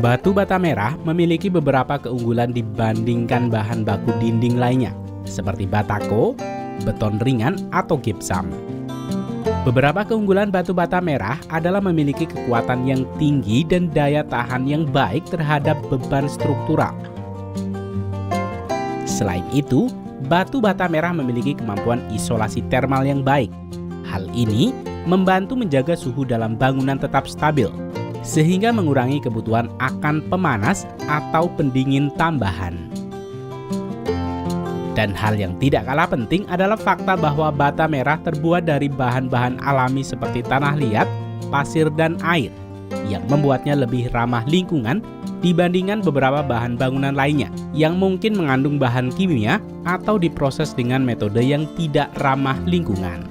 Batu bata merah memiliki beberapa keunggulan dibandingkan bahan baku dinding lainnya, seperti batako, beton ringan, atau gypsum. Beberapa keunggulan batu bata merah adalah memiliki kekuatan yang tinggi dan daya tahan yang baik terhadap beban struktural. Selain itu, batu bata merah memiliki kemampuan isolasi termal yang baik. Hal ini membantu menjaga suhu dalam bangunan tetap stabil, sehingga mengurangi kebutuhan akan pemanas atau pendingin tambahan. Dan hal yang tidak kalah penting adalah fakta bahwa bata merah terbuat dari bahan-bahan alami seperti tanah liat, pasir, dan air, yang membuatnya lebih ramah lingkungan dibandingkan beberapa bahan bangunan lainnya yang mungkin mengandung bahan kimia atau diproses dengan metode yang tidak ramah lingkungan.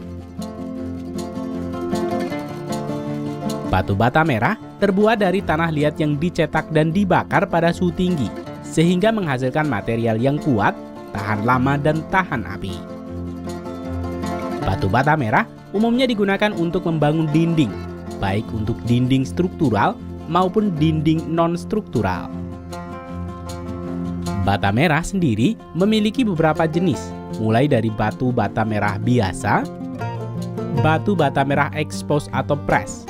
Batu bata merah terbuat dari tanah liat yang dicetak dan dibakar pada suhu tinggi, sehingga menghasilkan material yang kuat, tahan lama, dan tahan api. Batu bata merah umumnya digunakan untuk membangun dinding, baik untuk dinding struktural maupun dinding non-struktural. Bata merah sendiri memiliki beberapa jenis, mulai dari batu bata merah biasa, batu bata merah expose atau press,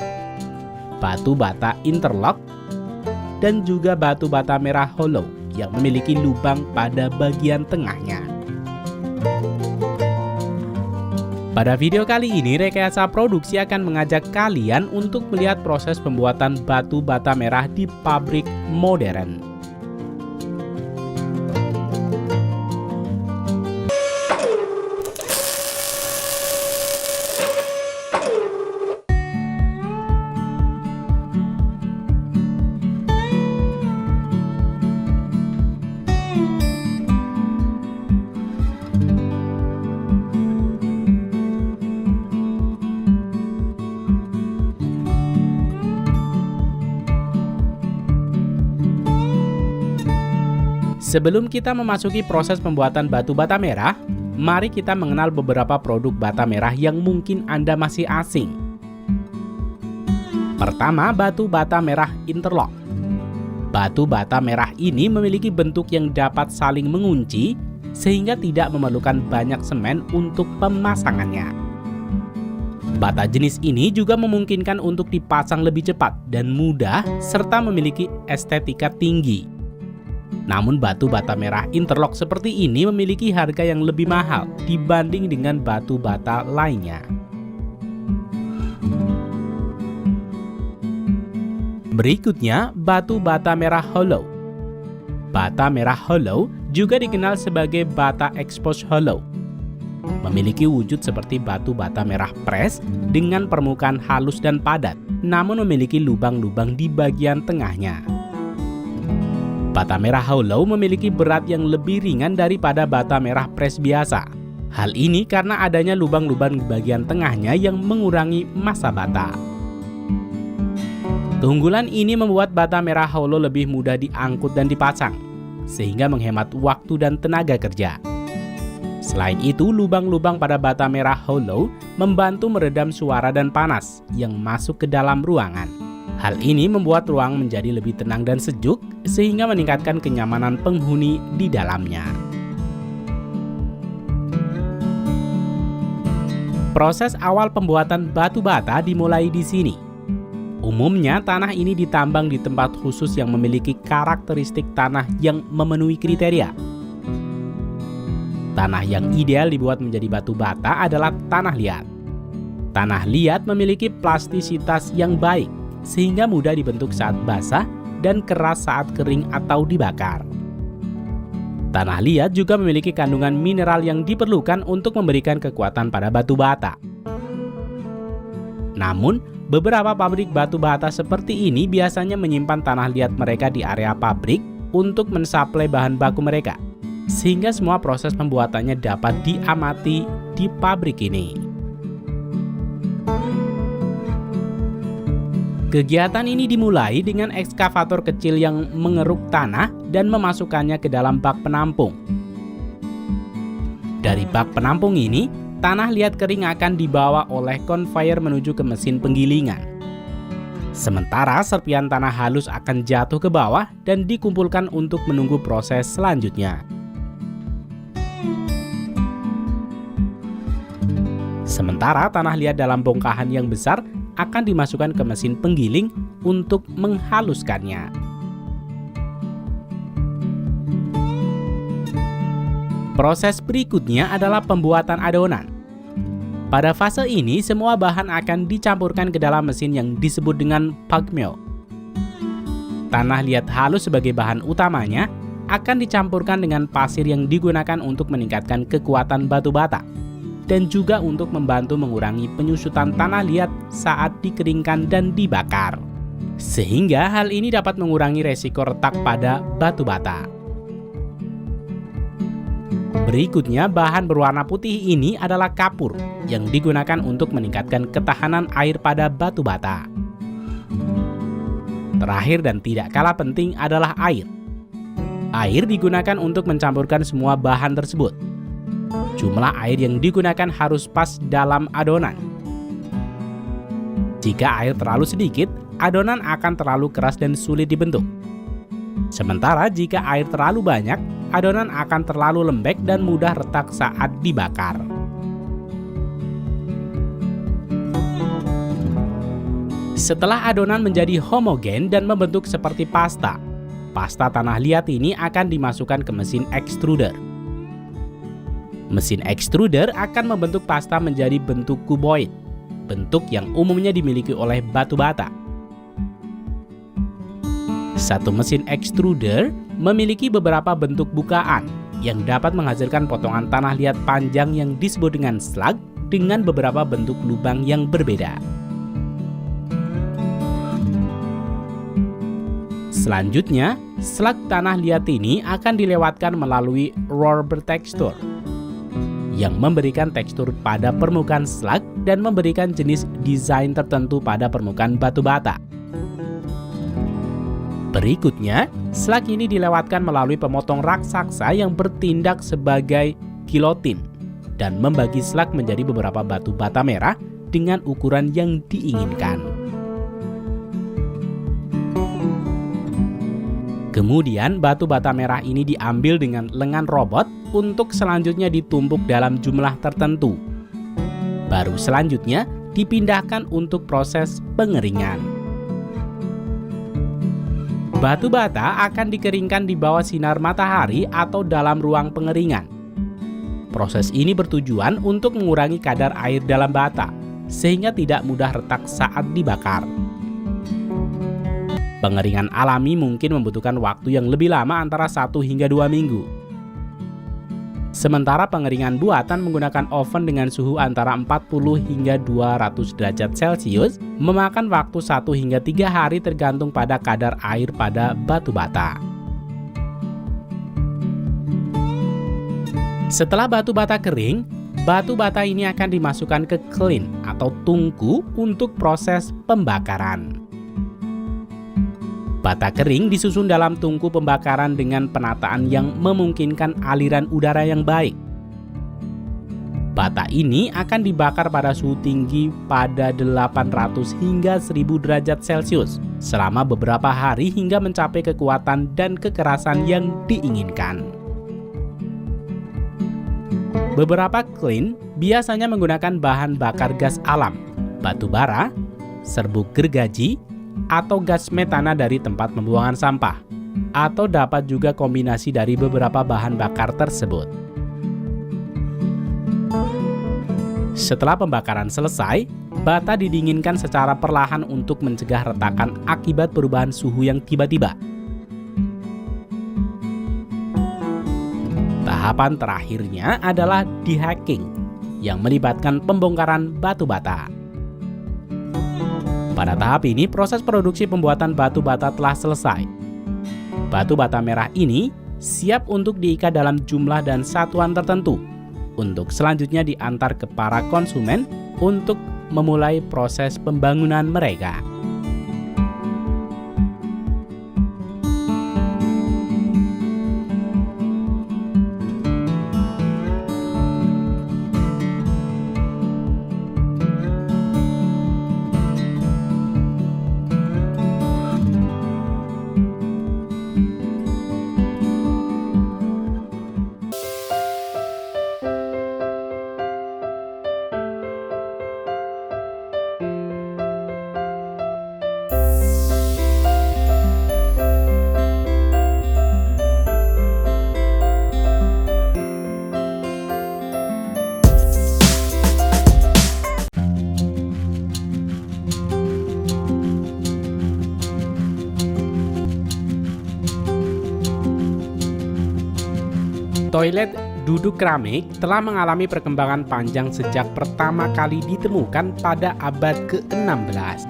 batu bata interlock, dan juga batu bata merah hollow yang memiliki lubang pada bagian tengahnya. Pada video kali ini, Rekayasa Produksi akan mengajak kalian untuk melihat proses pembuatan batu bata merah di pabrik modern. Sebelum kita memasuki proses pembuatan batu bata merah, mari kita mengenal beberapa produk bata merah yang mungkin Anda masih asing. Pertama, batu bata merah interlock. Batu bata merah ini memiliki bentuk yang dapat saling mengunci, sehingga tidak memerlukan banyak semen untuk pemasangannya. Bata jenis ini juga memungkinkan untuk dipasang lebih cepat dan mudah, serta memiliki estetika tinggi. Namun batu bata merah interlock seperti ini memiliki harga yang lebih mahal dibanding dengan batu bata lainnya. Berikutnya, batu bata merah hollow. Bata merah hollow juga dikenal sebagai bata expose hollow. Memiliki wujud seperti batu bata merah press dengan permukaan halus dan padat, namun memiliki lubang-lubang di bagian tengahnya. Bata merah hollow memiliki berat yang lebih ringan daripada bata merah press biasa. Hal ini karena adanya lubang-lubang di bagian tengahnya yang mengurangi massa bata. Keunggulan ini membuat bata merah hollow lebih mudah diangkut dan dipasang, sehingga menghemat waktu dan tenaga kerja. Selain itu, lubang-lubang pada bata merah hollow membantu meredam suara dan panas yang masuk ke dalam ruangan. Hal ini membuat ruang menjadi lebih tenang dan sejuk, sehingga meningkatkan kenyamanan penghuni di dalamnya. Proses awal pembuatan batu bata dimulai di sini. Umumnya, tanah ini ditambang di tempat khusus yang memiliki karakteristik tanah yang memenuhi kriteria. Tanah yang ideal dibuat menjadi batu bata adalah tanah liat. Tanah liat memiliki plastisitas yang baik, sehingga mudah dibentuk saat basah dan keras saat kering atau dibakar. Tanah liat juga memiliki kandungan mineral yang diperlukan untuk memberikan kekuatan pada batu bata. Namun, beberapa pabrik batu bata seperti ini biasanya menyimpan tanah liat mereka di area pabrik untuk mensuplai bahan baku mereka, sehingga semua proses pembuatannya dapat diamati di pabrik ini. Kegiatan ini dimulai dengan ekskavator kecil yang mengeruk tanah dan memasukkannya ke dalam bak penampung. Dari bak penampung ini, tanah liat kering akan dibawa oleh konveyor menuju ke mesin penggilingan. Sementara serpian tanah halus akan jatuh ke bawah dan dikumpulkan untuk menunggu proses selanjutnya. Sementara tanah liat dalam bongkahan yang besar akan dimasukkan ke mesin penggiling untuk menghaluskannya. Proses berikutnya adalah pembuatan adonan. Pada fase ini, semua bahan akan dicampurkan ke dalam mesin yang disebut dengan pulp mill. Tanah liat halus sebagai bahan utamanya akan dicampurkan dengan pasir yang digunakan untuk meningkatkan kekuatan batu bata dan juga untuk membantu mengurangi penyusutan tanah liat saat dikeringkan dan dibakar. Sehingga hal ini dapat mengurangi resiko retak pada batu bata. Berikutnya, bahan berwarna putih ini adalah kapur yang digunakan untuk meningkatkan ketahanan air pada batu bata. Terakhir dan tidak kalah penting adalah air. Air digunakan untuk mencampurkan semua bahan tersebut. Jumlah air yang digunakan harus pas dalam adonan. Jika air terlalu sedikit, adonan akan terlalu keras dan sulit dibentuk. Sementara jika air terlalu banyak, adonan akan terlalu lembek dan mudah retak saat dibakar. Setelah adonan menjadi homogen dan membentuk seperti pasta, pasta tanah liat ini akan dimasukkan ke mesin extruder. Mesin extruder akan membentuk pasta menjadi bentuk kuboid, bentuk yang umumnya dimiliki oleh batu bata. Satu mesin extruder memiliki beberapa bentuk bukaan yang dapat menghasilkan potongan tanah liat panjang yang disebut dengan slug dengan beberapa bentuk lubang yang berbeda. Selanjutnya, slug tanah liat ini akan dilewatkan melalui roller bertekstur yang memberikan tekstur pada permukaan slug dan memberikan jenis desain tertentu pada permukaan batu bata. Berikutnya, slug ini dilewatkan melalui pemotong raksasa yang bertindak sebagai gilotin dan membagi slug menjadi beberapa batu bata merah dengan ukuran yang diinginkan. Kemudian, batu bata merah ini diambil dengan lengan robot untuk selanjutnya ditumpuk dalam jumlah tertentu. Baru selanjutnya dipindahkan untuk proses pengeringan. Batu bata akan dikeringkan di bawah sinar matahari atau dalam ruang pengeringan. Proses ini bertujuan untuk mengurangi kadar air dalam bata, sehingga tidak mudah retak saat dibakar. Pengeringan alami mungkin membutuhkan waktu yang lebih lama antara 1 hingga 2 minggu. Sementara pengeringan buatan menggunakan oven dengan suhu antara 40 hingga 200 derajat Celcius memakan waktu 1 hingga 3 hari tergantung pada kadar air pada batu bata. Setelah batu bata kering, batu bata ini akan dimasukkan ke kiln atau tungku untuk proses pembakaran. Bata kering disusun dalam tungku pembakaran dengan penataan yang memungkinkan aliran udara yang baik. Bata ini akan dibakar pada suhu tinggi pada 800 hingga 1000 derajat Celcius selama beberapa hari hingga mencapai kekuatan dan kekerasan yang diinginkan. Beberapa kiln biasanya menggunakan bahan bakar gas alam, batu bara, serbuk gergaji, atau gas metana dari tempat pembuangan sampah, atau dapat juga kombinasi dari beberapa bahan bakar tersebut. Setelah pembakaran selesai, bata didinginkan secara perlahan untuk mencegah retakan akibat perubahan suhu yang tiba-tiba. Tahapan terakhirnya adalah dehacking, yang melibatkan pembongkaran batu bata. Pada tahap ini, proses produksi pembuatan batu bata telah selesai. Batu bata merah ini siap untuk diikat dalam jumlah dan satuan tertentu, untuk selanjutnya diantar ke para konsumen untuk memulai proses pembangunan mereka. Toilet duduk keramik telah mengalami perkembangan panjang sejak pertama kali ditemukan pada abad ke-16.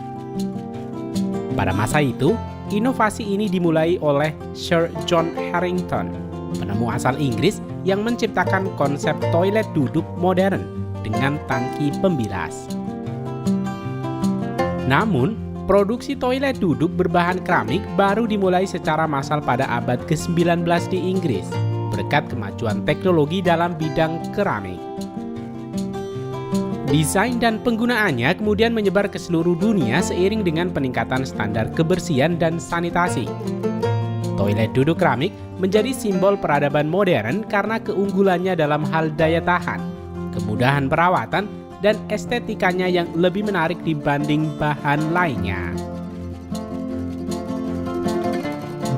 Pada masa itu, inovasi ini dimulai oleh Sir John Harington, penemu asal Inggris yang menciptakan konsep toilet duduk modern dengan tangki pembilas. Namun, produksi toilet duduk berbahan keramik baru dimulai secara massal pada abad ke-19 di Inggris, berkat kemajuan teknologi dalam bidang keramik. Desain dan penggunaannya kemudian menyebar ke seluruh dunia seiring dengan peningkatan standar kebersihan dan sanitasi. Toilet duduk keramik menjadi simbol peradaban modern karena keunggulannya dalam hal daya tahan, kemudahan perawatan, dan estetikanya yang lebih menarik dibanding bahan lainnya.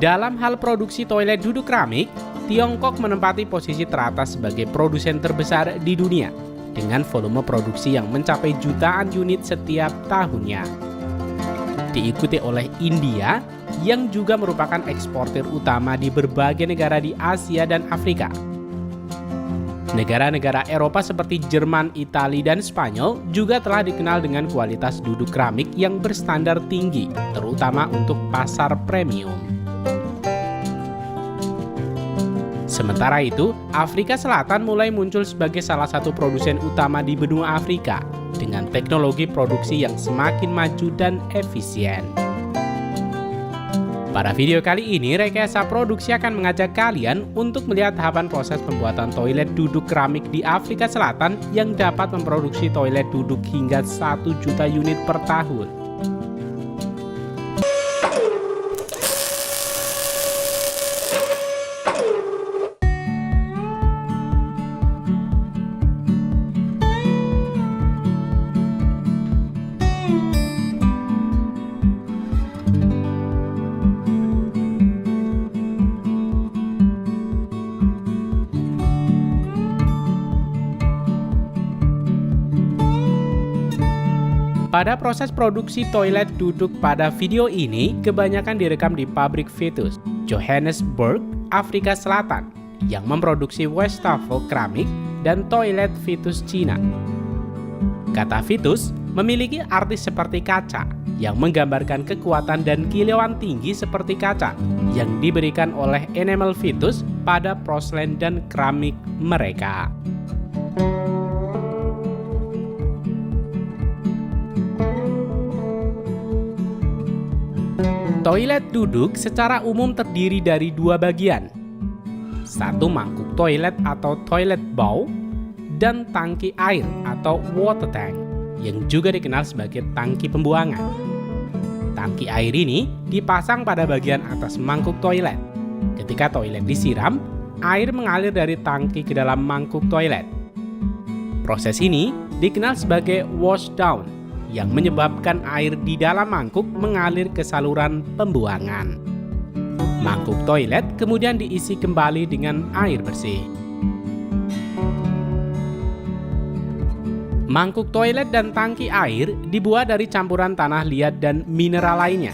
Dalam hal produksi toilet duduk keramik, Tiongkok menempati posisi teratas sebagai produsen terbesar di dunia dengan volume produksi yang mencapai jutaan unit setiap tahunnya. Diikuti oleh India yang juga merupakan eksportir utama di berbagai negara di Asia dan Afrika. Negara-negara Eropa seperti Jerman, Italia, dan Spanyol juga telah dikenal dengan kualitas duduk keramik yang berstandar tinggi, terutama untuk pasar premium. Sementara itu, Afrika Selatan mulai muncul sebagai salah satu produsen utama di benua Afrika dengan teknologi produksi yang semakin maju dan efisien. Pada video kali ini, Rekayasa Produksi akan mengajak kalian untuk melihat tahapan proses pembuatan toilet duduk keramik di Afrika Selatan yang dapat memproduksi toilet duduk hingga 1 juta unit per tahun. Pada proses produksi toilet duduk pada video ini, kebanyakan direkam di pabrik Vitus, Johannesburg, Afrika Selatan, yang memproduksi wastafel keramik dan toilet Vitus Cina. Kata Vitus memiliki arti seperti kaca, yang menggambarkan kekuatan dan kilauan tinggi seperti kaca, yang diberikan oleh enamel Vitus pada porselen dan keramik mereka. Toilet duduk secara umum terdiri dari 2 bagian. Satu mangkuk toilet atau toilet bowl, dan tangki air atau water tank, yang juga dikenal sebagai tangki pembuangan. Tangki air ini dipasang pada bagian atas mangkuk toilet. Ketika toilet disiram, air mengalir dari tangki ke dalam mangkuk toilet. Proses ini dikenal sebagai washdown, yang menyebabkan air di dalam mangkuk mengalir ke saluran pembuangan. Mangkuk toilet kemudian diisi kembali dengan air bersih. Mangkuk toilet dan tangki air dibuat dari campuran tanah liat dan mineral lainnya.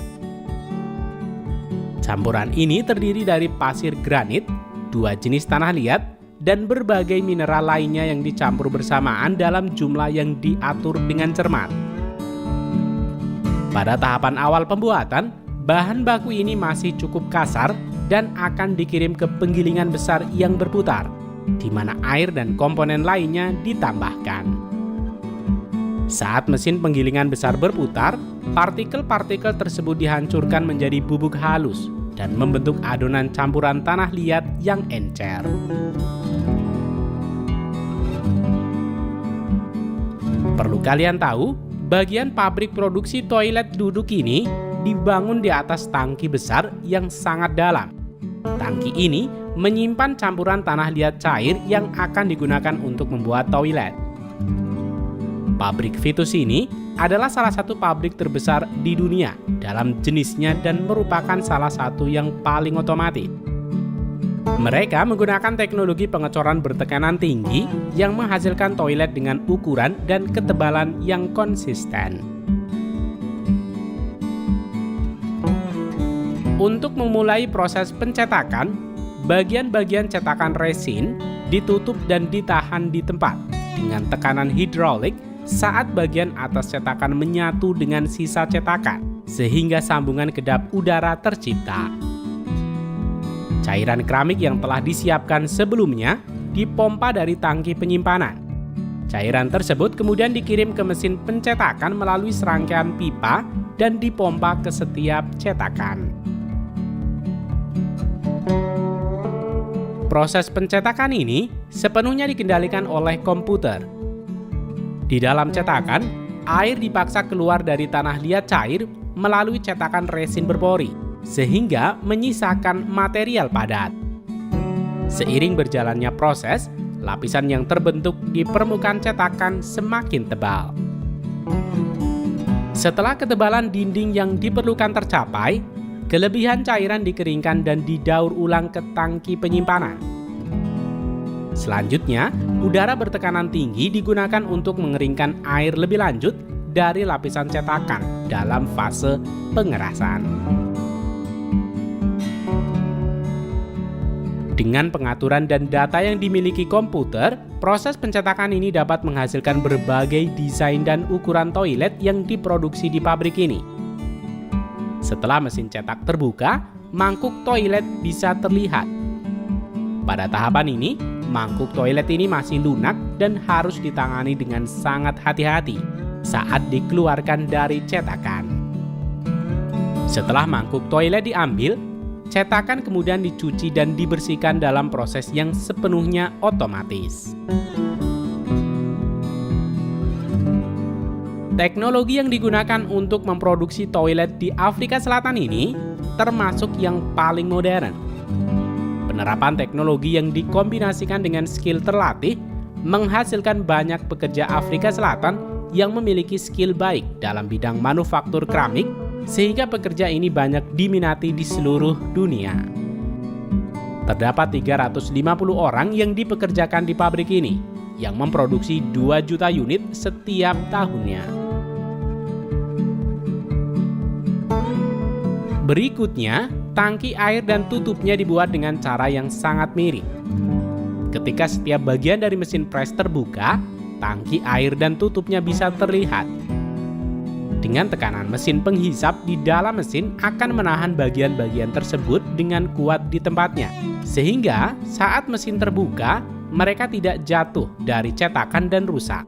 Campuran ini terdiri dari pasir granit, 2 jenis tanah liat, dan berbagai mineral lainnya yang dicampur bersamaan dalam jumlah yang diatur dengan cermat. Pada tahapan awal pembuatan, bahan baku ini masih cukup kasar dan akan dikirim ke penggilingan besar yang berputar, di mana air dan komponen lainnya ditambahkan. Saat mesin penggilingan besar berputar, partikel-partikel tersebut dihancurkan menjadi bubuk halus dan membentuk adonan campuran tanah liat yang encer. Perlu kalian tahu, bagian pabrik produksi toilet duduk ini dibangun di atas tangki besar yang sangat dalam. Tangki ini menyimpan campuran tanah liat cair yang akan digunakan untuk membuat toilet. Pabrik Vitus ini adalah salah satu pabrik terbesar di dunia dalam jenisnya dan merupakan salah satu yang paling otomatis. Mereka menggunakan teknologi pengecoran bertekanan tinggi yang menghasilkan toilet dengan ukuran dan ketebalan yang konsisten. Untuk memulai proses pencetakan, Bagian-bagian cetakan resin ditutup dan ditahan di tempat dengan tekanan hidrolik saat bagian atas cetakan menyatu dengan sisa cetakan, sehingga sambungan kedap udara tercipta. Cairan keramik yang telah disiapkan sebelumnya dipompa dari tangki penyimpanan. Cairan tersebut kemudian dikirim ke mesin pencetakan melalui serangkaian pipa dan dipompa ke setiap cetakan. Proses pencetakan ini sepenuhnya dikendalikan oleh komputer. Di dalam cetakan, air dipaksa keluar dari tanah liat cair melalui cetakan resin berpori, sehingga menyisakan material padat. Seiring berjalannya proses, lapisan yang terbentuk di permukaan cetakan semakin tebal. Setelah ketebalan dinding yang diperlukan tercapai, kelebihan cairan dikeringkan dan didaur ulang ke tangki penyimpanan. Selanjutnya, udara bertekanan tinggi digunakan untuk mengeringkan air lebih lanjut dari lapisan cetakan dalam fase pengerasan. Dengan pengaturan dan data yang dimiliki komputer, proses pencetakan ini dapat menghasilkan berbagai desain dan ukuran toilet yang diproduksi di pabrik ini. Setelah mesin cetak terbuka, mangkuk toilet bisa terlihat. Pada tahapan ini, mangkuk toilet ini masih lunak dan harus ditangani dengan sangat hati-hati saat dikeluarkan dari cetakan. Setelah mangkuk toilet diambil, cetakan kemudian dicuci dan dibersihkan dalam proses yang sepenuhnya otomatis. Teknologi yang digunakan untuk memproduksi toilet di Afrika Selatan ini termasuk yang paling modern. Penerapan teknologi yang dikombinasikan dengan skill terlatih menghasilkan banyak pekerja Afrika Selatan yang memiliki skill baik dalam bidang manufaktur keramik, sehingga pekerja ini banyak diminati di seluruh dunia. Terdapat 350 orang yang dipekerjakan di pabrik ini, yang memproduksi 2 juta unit setiap tahunnya. Berikutnya, tangki air dan tutupnya dibuat dengan cara yang sangat mirip. Ketika setiap bagian dari mesin pres terbuka, tangki air dan tutupnya bisa terlihat. Dengan tekanan mesin penghisap di dalam mesin akan menahan bagian-bagian tersebut dengan kuat di tempatnya, sehingga saat mesin terbuka, mereka tidak jatuh dari cetakan dan rusak.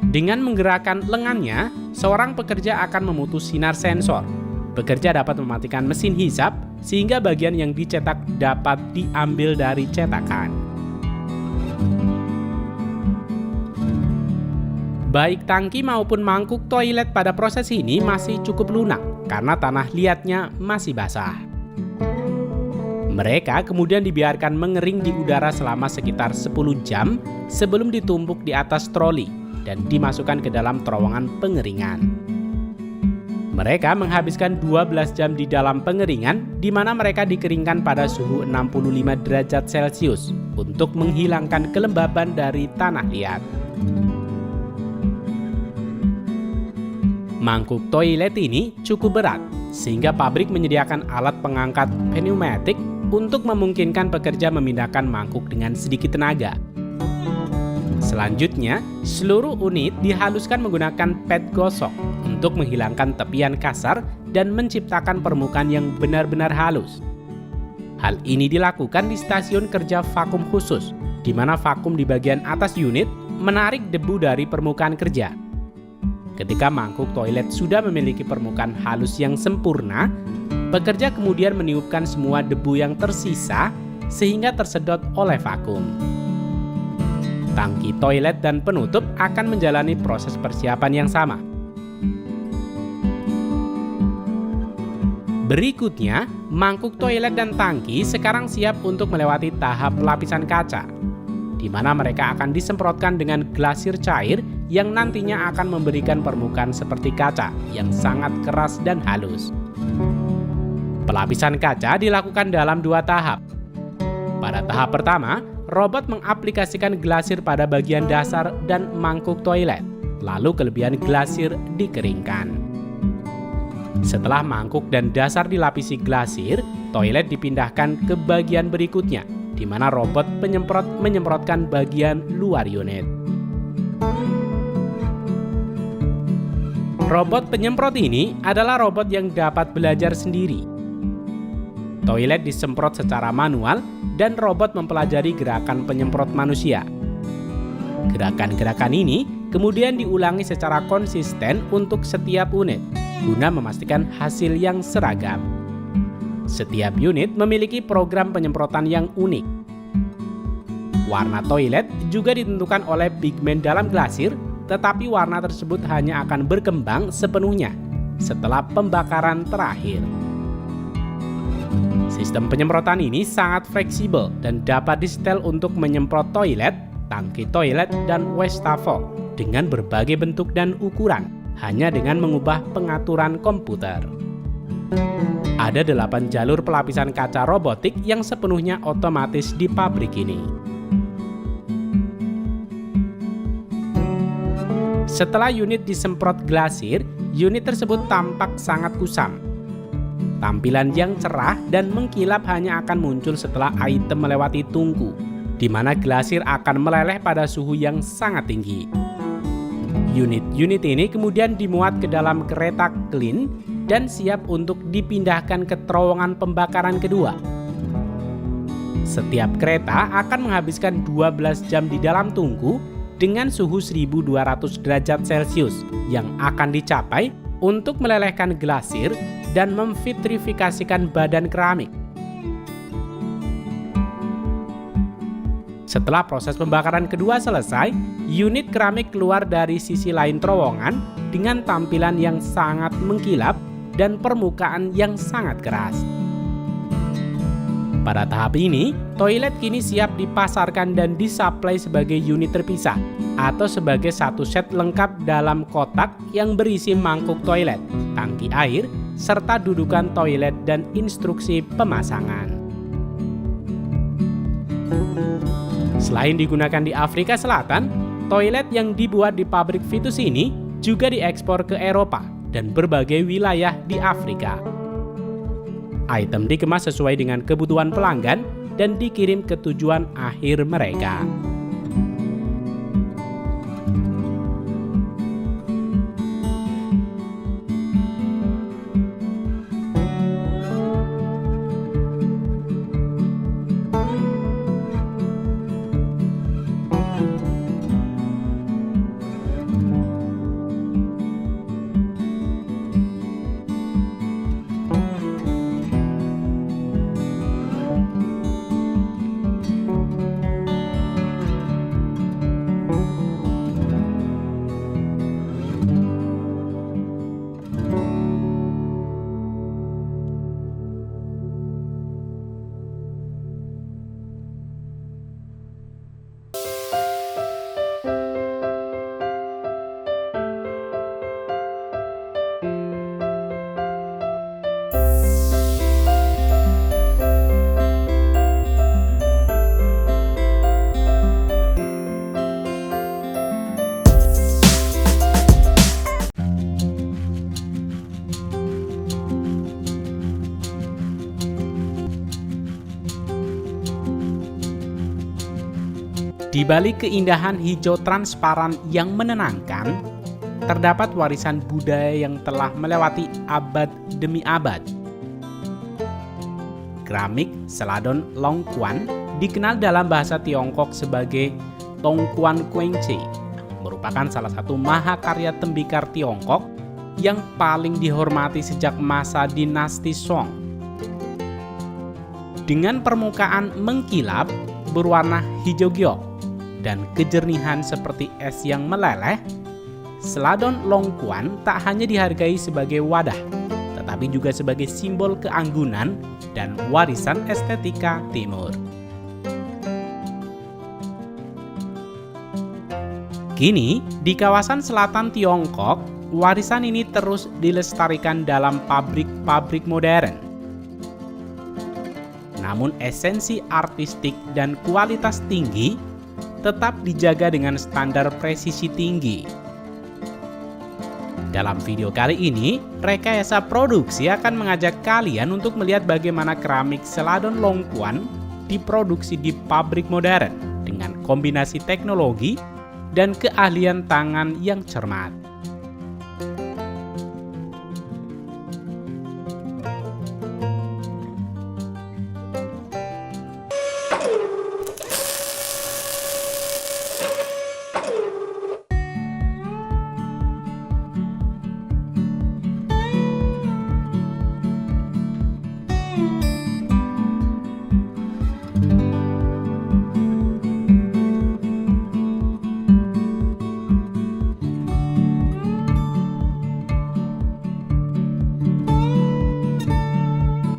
Dengan menggerakkan lengannya, seorang pekerja akan memutus sinar sensor. Pekerja dapat mematikan mesin hisap sehingga bagian yang dicetak dapat diambil dari cetakan. Baik tangki maupun mangkuk toilet pada proses ini masih cukup lunak karena tanah liatnya masih basah. Mereka kemudian dibiarkan mengering di udara selama sekitar 10 jam sebelum ditumpuk di atas troli dan dimasukkan ke dalam terowongan pengeringan. Mereka menghabiskan 12 jam di dalam pengeringan, di mana mereka dikeringkan pada suhu 65 derajat Celcius untuk menghilangkan kelembaban dari tanah liat. Mangkuk toilet ini cukup berat, sehingga pabrik menyediakan alat pengangkat pneumatik untuk memungkinkan pekerja memindahkan mangkuk dengan sedikit tenaga. Selanjutnya, seluruh unit dihaluskan menggunakan pet gosok untuk menghilangkan tepian kasar dan menciptakan permukaan yang benar-benar halus. Hal ini dilakukan di stasiun kerja vakum khusus, di mana vakum di bagian atas unit menarik debu dari permukaan kerja. Ketika mangkuk toilet sudah memiliki permukaan halus yang sempurna, pekerja kemudian meniupkan semua debu yang tersisa sehingga tersedot oleh vakum. Tangki toilet dan penutup akan menjalani proses persiapan yang sama. Berikutnya, mangkuk toilet dan tangki sekarang siap untuk melewati tahap lapisan kaca, di mana mereka akan disemprotkan dengan glasir cair yang nantinya akan memberikan permukaan seperti kaca yang sangat keras dan halus. Pelapisan kaca dilakukan dalam 2 tahap. Pada tahap pertama, robot mengaplikasikan glasir pada bagian dasar dan mangkuk toilet, lalu kelebihan glasir dikeringkan. Setelah mangkuk dan dasar dilapisi glasir, toilet dipindahkan ke bagian berikutnya, di mana robot penyemprot menyemprotkan bagian luar unit. Robot penyemprot ini adalah robot yang dapat belajar sendiri. Toilet disemprot secara manual dan robot mempelajari gerakan penyemprot manusia. Gerakan-gerakan ini kemudian diulangi secara konsisten untuk setiap unit, guna memastikan hasil yang seragam. Setiap unit memiliki program penyemprotan yang unik. Warna toilet juga ditentukan oleh pigmen dalam glasir, tetapi warna tersebut hanya akan berkembang sepenuhnya setelah pembakaran terakhir. Sistem penyemprotan ini sangat fleksibel dan dapat disetel untuk menyemprot toilet, tangki toilet, dan wastafel dengan berbagai bentuk dan ukuran, hanya dengan mengubah pengaturan komputer. Ada 8 jalur pelapisan kaca robotik yang sepenuhnya otomatis di pabrik ini. Setelah unit disemprot glasir, unit tersebut tampak sangat kusam. Tampilan yang cerah dan mengkilap hanya akan muncul setelah item melewati tungku, di mana glasir akan meleleh pada suhu yang sangat tinggi. Unit-unit ini kemudian dimuat ke dalam kereta clean dan siap untuk dipindahkan ke terowongan pembakaran kedua. Setiap kereta akan menghabiskan 12 jam di dalam tungku dengan suhu 1200 derajat Celcius yang akan dicapai untuk melelehkan glasir dan memvitrifikasikan badan keramik. Setelah proses pembakaran kedua selesai, unit keramik keluar dari sisi lain terowongan dengan tampilan yang sangat mengkilap dan permukaan yang sangat keras. Pada tahap ini, toilet kini siap dipasarkan dan disuplai sebagai unit terpisah atau sebagai satu set lengkap dalam kotak yang berisi mangkuk toilet, tangki air, serta dudukan toilet dan instruksi pemasangan. Selain digunakan di Afrika Selatan, toilet yang dibuat di pabrik Vitus ini juga diekspor ke Eropa dan berbagai wilayah di Afrika. Item dikemas sesuai dengan kebutuhan pelanggan dan dikirim ke tujuan akhir mereka. Di balik keindahan hijau transparan yang menenangkan, terdapat warisan budaya yang telah melewati abad demi abad. Keramik Seladon Longquan dikenal dalam bahasa Tiongkok sebagai Tongquan Quenche, merupakan salah satu mahakarya tembikar Tiongkok yang paling dihormati sejak masa dinasti Song. Dengan permukaan mengkilap, berwarna hijau giok, dan kejernihan seperti es yang meleleh, Seladon Longquan tak hanya dihargai sebagai wadah, tetapi juga sebagai simbol keanggunan dan warisan estetika Timur. Kini, di kawasan selatan Tiongkok, warisan ini terus dilestarikan dalam pabrik-pabrik modern. Namun esensi artistik dan kualitas tinggi tetap dijaga dengan standar presisi tinggi. Dalam video kali ini, Rekayasa Produksi akan mengajak kalian untuk melihat bagaimana keramik Celadon Longquan diproduksi di pabrik modern dengan kombinasi teknologi dan keahlian tangan yang cermat.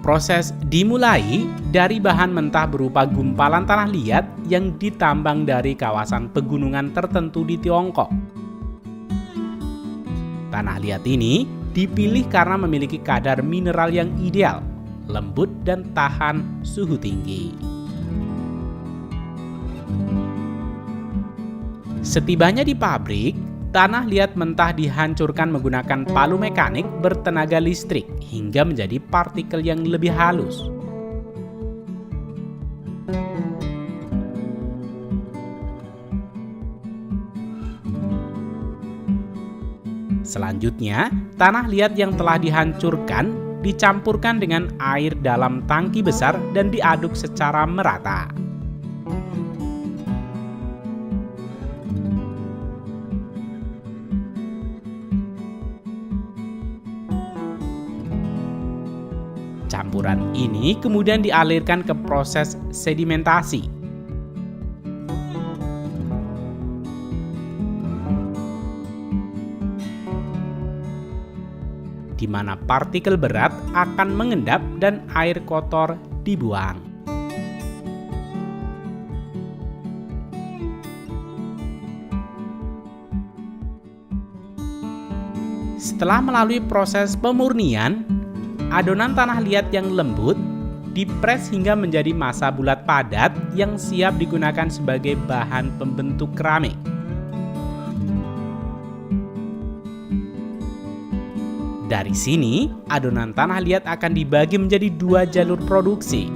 Proses dimulai dari bahan mentah berupa gumpalan tanah liat yang ditambang dari kawasan pegunungan tertentu di Tiongkok. Tanah liat ini dipilih karena memiliki kadar mineral yang ideal, lembut dan tahan suhu tinggi. Setibanya di pabrik, tanah liat mentah dihancurkan menggunakan palu mekanik bertenaga listrik hingga menjadi partikel yang lebih halus. Selanjutnya, tanah liat yang telah dihancurkan dicampurkan dengan air dalam tangki besar dan diaduk secara merata. Campuran ini kemudian dialirkan ke proses sedimentasi. Di mana partikel berat akan mengendap dan air kotor dibuang. Setelah melalui proses pemurnian, adonan tanah liat yang lembut dipres hingga menjadi massa bulat padat yang siap digunakan sebagai bahan pembentuk keramik. Dari sini, adonan tanah liat akan dibagi menjadi dua jalur produksi.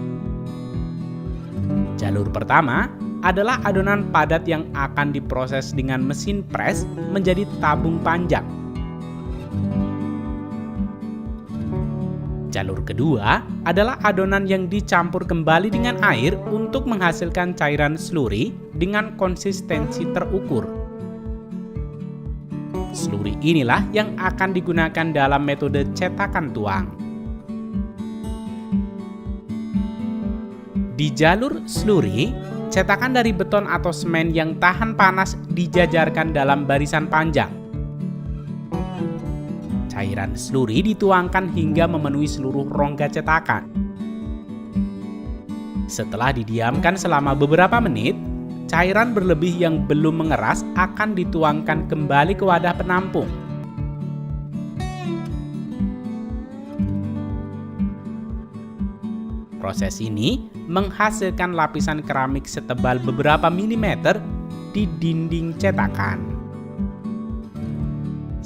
Jalur pertama adalah adonan padat yang akan diproses dengan mesin pres menjadi tabung panjang. Jalur kedua adalah adonan yang dicampur kembali dengan air untuk menghasilkan cairan slurry dengan konsistensi terukur. Slurry inilah yang akan digunakan dalam metode cetakan tuang. Di jalur slurry, cetakan dari beton atau semen yang tahan panas dijajarkan dalam barisan panjang. Cairan slurry dituangkan hingga memenuhi seluruh rongga cetakan. Setelah didiamkan selama beberapa menit, cairan berlebih yang belum mengeras akan dituangkan kembali ke wadah penampung. Proses ini menghasilkan lapisan keramik setebal beberapa milimeter di dinding cetakan.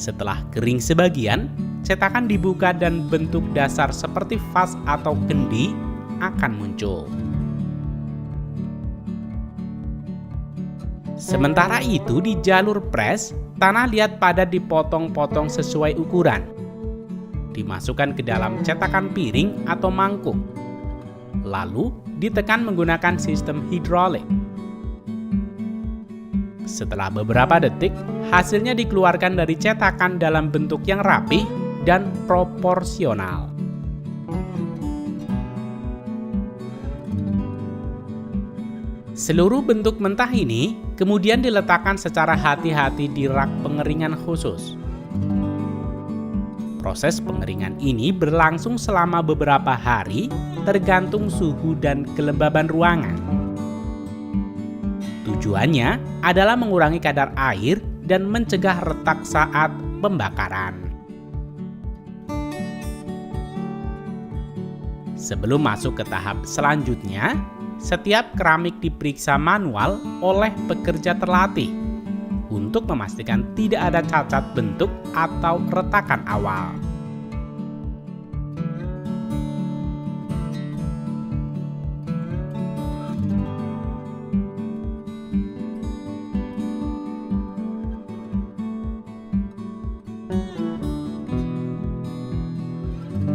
Setelah kering sebagian, cetakan dibuka dan bentuk dasar seperti vas atau kendi akan muncul. Sementara itu di jalur pres, tanah liat padat dipotong-potong sesuai ukuran. Dimasukkan ke dalam cetakan piring atau mangkuk. Lalu ditekan menggunakan sistem hidrolik. Setelah beberapa detik, hasilnya dikeluarkan dari cetakan dalam bentuk yang rapi dan proporsional. Seluruh bentuk mentah ini kemudian diletakkan secara hati-hati di rak pengeringan khusus. Proses pengeringan ini berlangsung selama beberapa hari, tergantung suhu dan kelembaban ruangan. Tujuannya adalah mengurangi kadar air dan mencegah retak saat pembakaran. Sebelum masuk ke tahap selanjutnya, setiap keramik diperiksa manual oleh pekerja terlatih untuk memastikan tidak ada cacat bentuk atau retakan awal.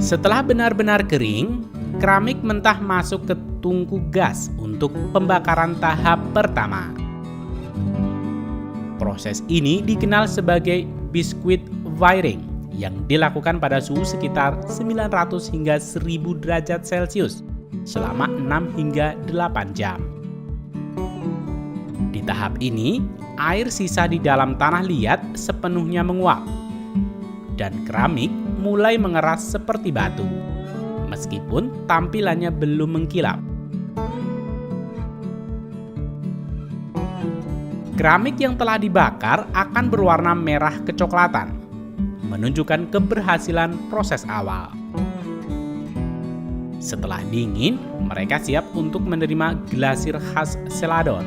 Setelah benar-benar kering, keramik mentah masuk ke tungku gas untuk pembakaran tahap pertama. Proses ini dikenal sebagai biskuit wiring yang dilakukan pada suhu sekitar 900 hingga 1000 derajat Celcius selama 6 hingga 8 jam. Di tahap ini, air sisa di dalam tanah liat sepenuhnya menguap dan keramik mulai mengeras seperti batu, meskipun tampilannya belum mengkilap. Keramik yang telah dibakar akan berwarna merah kecoklatan, menunjukkan keberhasilan proses awal. Setelah dingin, mereka siap untuk menerima glasir khas Celadon.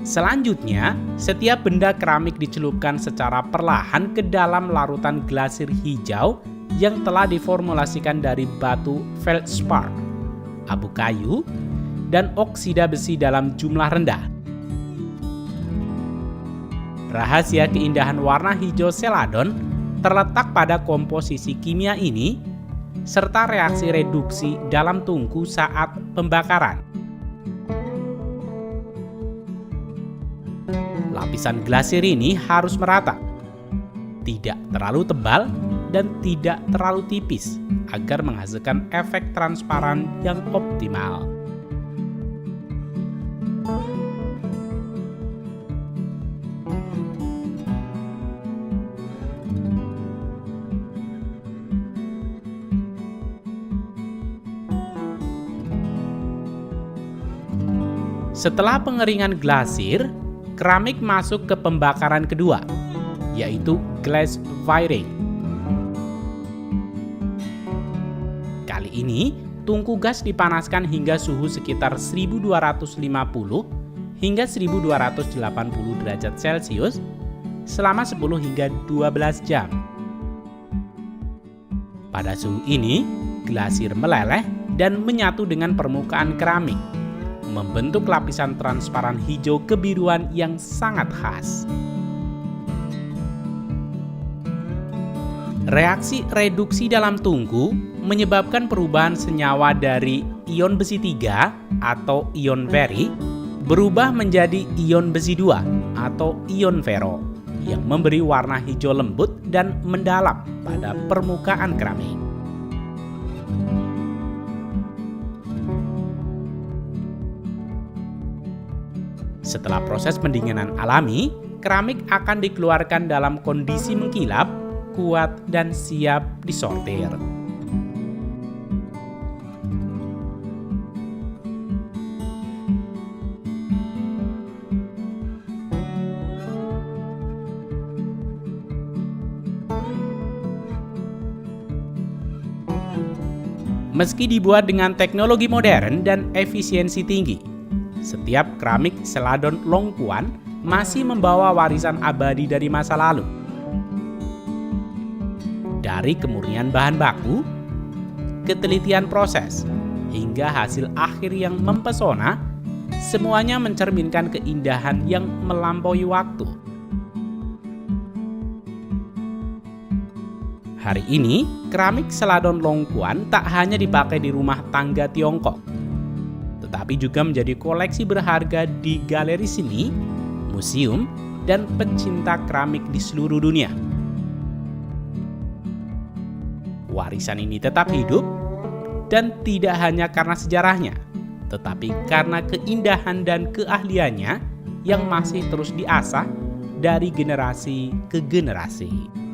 Selanjutnya, setiap benda keramik dicelupkan secara perlahan ke dalam larutan glasir hijau yang telah diformulasikan dari batu feldspar, abu kayu, dan oksida besi dalam jumlah rendah. Rahasia keindahan warna hijau Celadon terletak pada komposisi kimia ini serta reaksi reduksi dalam tungku saat pembakaran. Lapisan glasir ini harus merata, tidak terlalu tebal dan tidak terlalu tipis agar menghasilkan efek transparan yang optimal. Setelah pengeringan glasir, keramik masuk ke pembakaran kedua, yaitu glass wiring. Kali ini, tungku gas dipanaskan hingga suhu sekitar 1250 hingga 1280 derajat Celcius selama 10 hingga 12 jam. Pada suhu ini, glasir meleleh dan menyatu dengan permukaan keramik, membentuk lapisan transparan hijau kebiruan yang sangat khas. Reaksi reduksi dalam tungku menyebabkan perubahan senyawa dari ion besi 3 atau ion feri berubah menjadi ion besi 2 atau ion fero yang memberi warna hijau lembut dan mendalam pada permukaan keramik. Setelah proses pendinginan alami, keramik akan dikeluarkan dalam kondisi mengkilap, kuat, dan siap disortir. Meski dibuat dengan teknologi modern dan efisiensi tinggi, setiap keramik Celadon Longquan masih membawa warisan abadi dari masa lalu. Dari kemurnian bahan baku, ketelitian proses, hingga hasil akhir yang mempesona, semuanya mencerminkan keindahan yang melampaui waktu. Hari ini, keramik Celadon Longquan tak hanya dipakai di rumah tangga Tiongkok, tetapi juga menjadi koleksi berharga di galeri seni, museum, dan pencinta keramik di seluruh dunia. Warisan ini tetap hidup, dan tidak hanya karena sejarahnya, tetapi karena keindahan dan keahliannya yang masih terus diasah dari generasi ke generasi.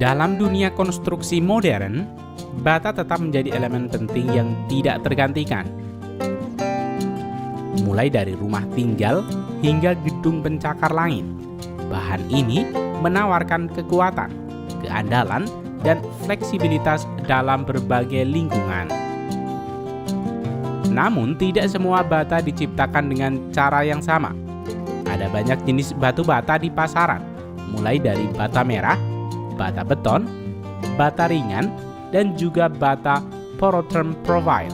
Dalam dunia konstruksi modern, bata tetap menjadi elemen penting yang tidak tergantikan. Mulai dari rumah tinggal hingga gedung pencakar langit, bahan ini menawarkan kekuatan, keandalan, dan fleksibilitas dalam berbagai lingkungan. Namun, tidak semua bata diciptakan dengan cara yang sama. Ada banyak jenis batu bata di pasaran, mulai dari bata merah, bata beton, bata ringan, dan juga bata porotherm profile.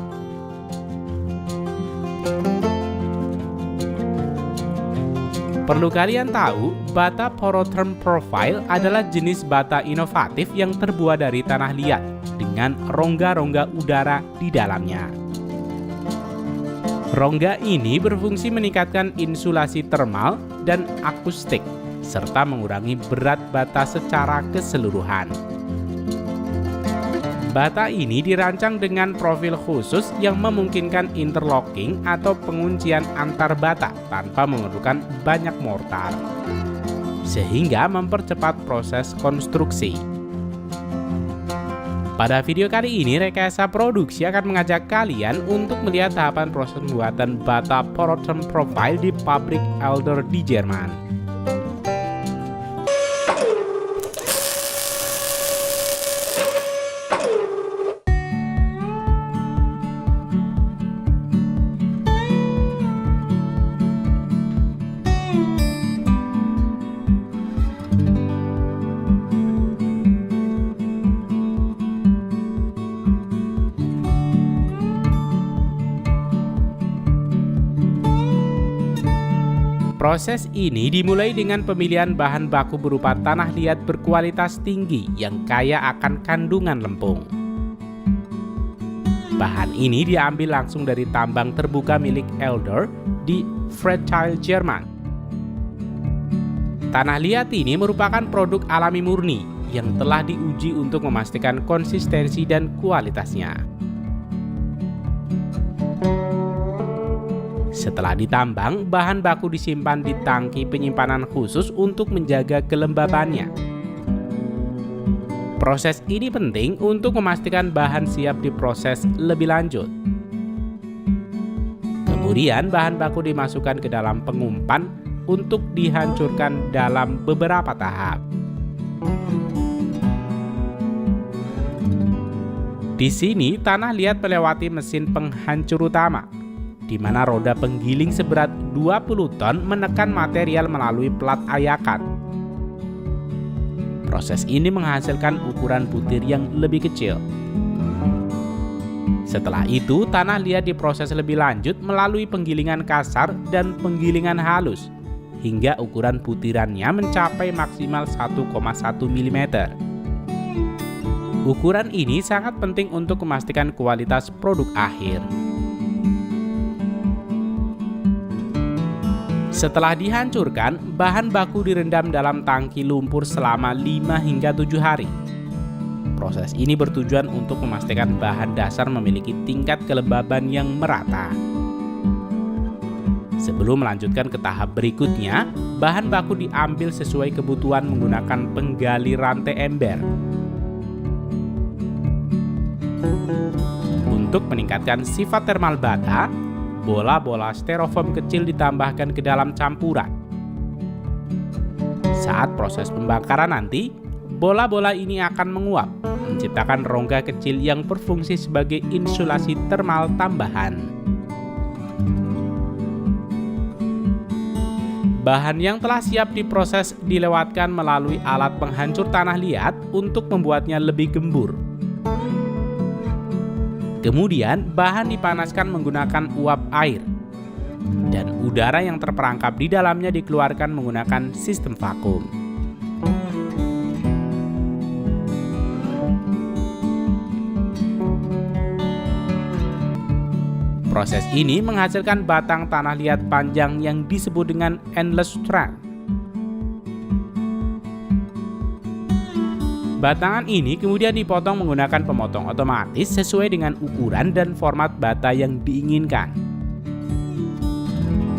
Perlu kalian tahu, bata porotherm profile adalah jenis bata inovatif yang terbuat dari tanah liat dengan rongga-rongga udara di dalamnya. Rongga ini berfungsi meningkatkan insulasi termal dan akustik, serta mengurangi berat bata secara keseluruhan. Bata ini dirancang dengan profil khusus yang memungkinkan interlocking atau penguncian antar bata tanpa memerlukan banyak mortar, sehingga mempercepat proses konstruksi. Pada video kali ini, Rekayasa Produksi akan mengajak kalian untuk melihat tahapan proses pembuatan bata porotherm profile di pabrik Elder di Jerman. Proses ini dimulai dengan pemilihan bahan baku berupa tanah liat berkualitas tinggi yang kaya akan kandungan lempung. Bahan ini diambil langsung dari tambang terbuka milik Elder di Freital, Jerman. Tanah liat ini merupakan produk alami murni yang telah diuji untuk memastikan konsistensi dan kualitasnya. Setelah ditambang, bahan baku disimpan di tangki penyimpanan khusus untuk menjaga kelembabannya. Proses ini penting untuk memastikan bahan siap diproses lebih lanjut. Kemudian bahan baku dimasukkan ke dalam pengumpan untuk dihancurkan dalam beberapa tahap. Di sini tanah liat melewati mesin penghancur utama, di mana roda penggiling seberat 20 ton menekan material melalui plat ayakan. Proses ini menghasilkan ukuran butir yang lebih kecil. Setelah itu, tanah liat diproses lebih lanjut melalui penggilingan kasar dan penggilingan halus, hingga ukuran butirannya mencapai maksimal 1,1 mm. Ukuran ini sangat penting untuk memastikan kualitas produk akhir. Setelah dihancurkan, bahan baku direndam dalam tangki lumpur selama 5 hingga 7 hari. Proses ini bertujuan untuk memastikan bahan dasar memiliki tingkat kelembaban yang merata. Sebelum melanjutkan ke tahap berikutnya, bahan baku diambil sesuai kebutuhan menggunakan penggali rantai ember. Untuk meningkatkan sifat termal bata, bola-bola styrofoam kecil ditambahkan ke dalam campuran. Saat proses pembakaran nanti, bola-bola ini akan menguap, menciptakan rongga kecil yang berfungsi sebagai insulasi termal tambahan. Bahan yang telah siap diproses dilewatkan melalui alat penghancur tanah liat untuk membuatnya lebih gembur. Kemudian, bahan dipanaskan menggunakan uap air, dan udara yang terperangkap di dalamnya dikeluarkan menggunakan sistem vakum. Proses ini menghasilkan batang tanah liat panjang yang disebut dengan endless strand. Batangan ini kemudian dipotong menggunakan pemotong otomatis sesuai dengan ukuran dan format bata yang diinginkan.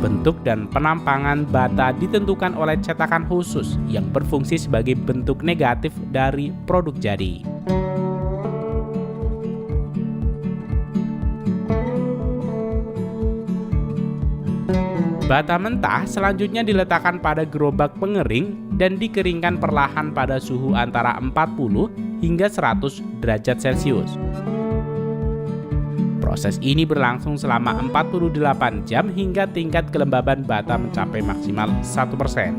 Bentuk dan penampangan bata ditentukan oleh cetakan khusus yang berfungsi sebagai bentuk negatif dari produk jadi. Bata mentah selanjutnya diletakkan pada gerobak pengering dan dikeringkan perlahan pada suhu antara 40 hingga 100 derajat Celcius. Proses ini berlangsung selama 48 jam hingga tingkat kelembaban bata mencapai maksimal 1%.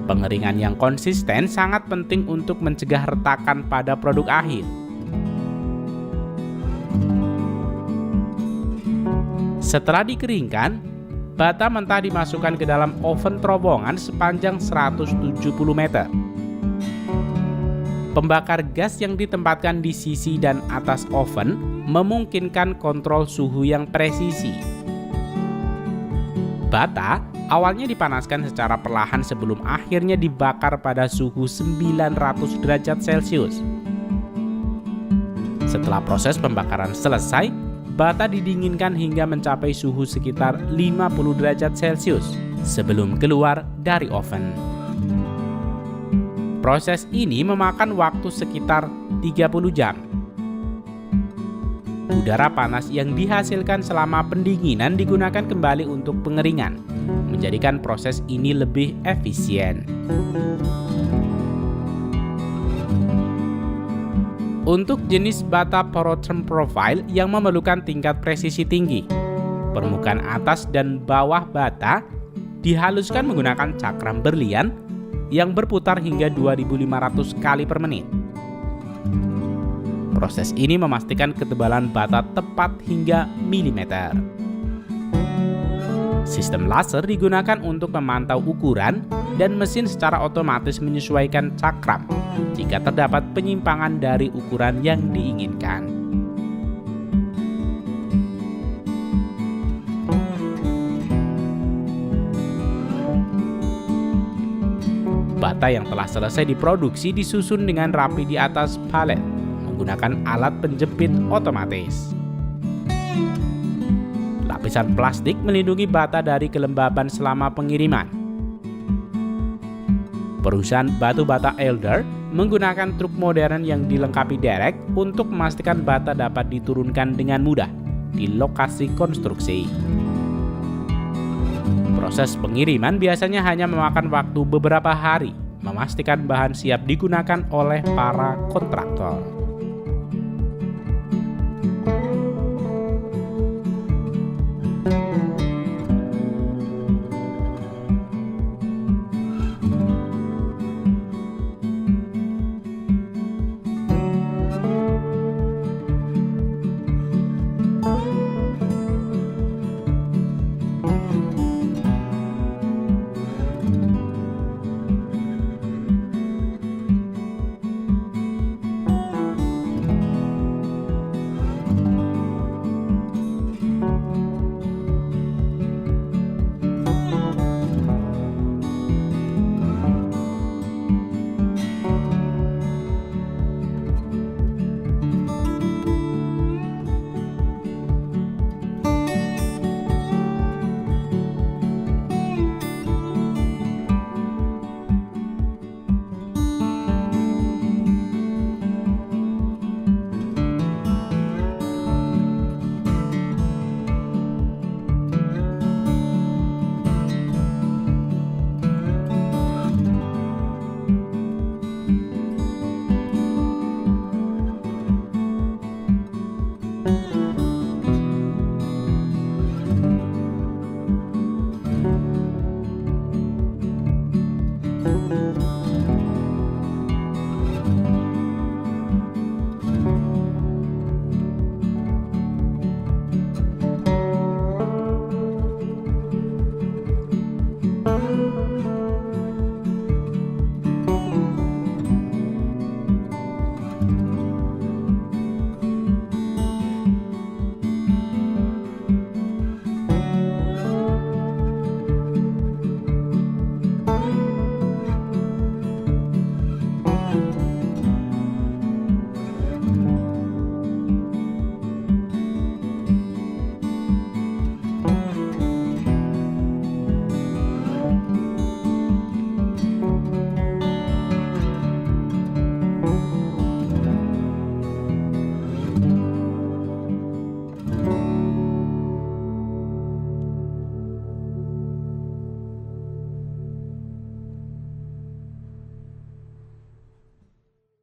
Pengeringan yang konsisten sangat penting untuk mencegah retakan pada produk akhir. Setelah dikeringkan, bata mentah dimasukkan ke dalam oven terowongan sepanjang 170 meter. Pembakar gas yang ditempatkan di sisi dan atas oven memungkinkan kontrol suhu yang presisi. Bata awalnya dipanaskan secara perlahan sebelum akhirnya dibakar pada suhu 900 derajat Celcius. Setelah proses pembakaran selesai, bata didinginkan hingga mencapai suhu sekitar 50 derajat Celcius sebelum keluar dari oven. Proses ini memakan waktu sekitar 30 jam. Udara panas yang dihasilkan selama pendinginan digunakan kembali untuk pengeringan, menjadikan proses ini lebih efisien. Untuk jenis bata porotherm profile yang memerlukan tingkat presisi tinggi, permukaan atas dan bawah bata dihaluskan menggunakan cakram berlian yang berputar hingga 2.500 kali per menit. Proses ini memastikan ketebalan bata tepat hingga milimeter. Sistem laser digunakan untuk memantau ukuran dan mesin secara otomatis menyesuaikan cakram jika terdapat penyimpangan dari ukuran yang diinginkan. Bata yang telah selesai diproduksi disusun dengan rapi di atas palet menggunakan alat penjepit otomatis. Lapisan plastik melindungi bata dari kelembaban selama pengiriman. Perusahaan batu bata Elder menggunakan truk modern yang dilengkapi derek untuk memastikan bata dapat diturunkan dengan mudah di lokasi konstruksi. Proses pengiriman biasanya hanya memakan waktu beberapa hari, memastikan bahan siap digunakan oleh para kontraktor.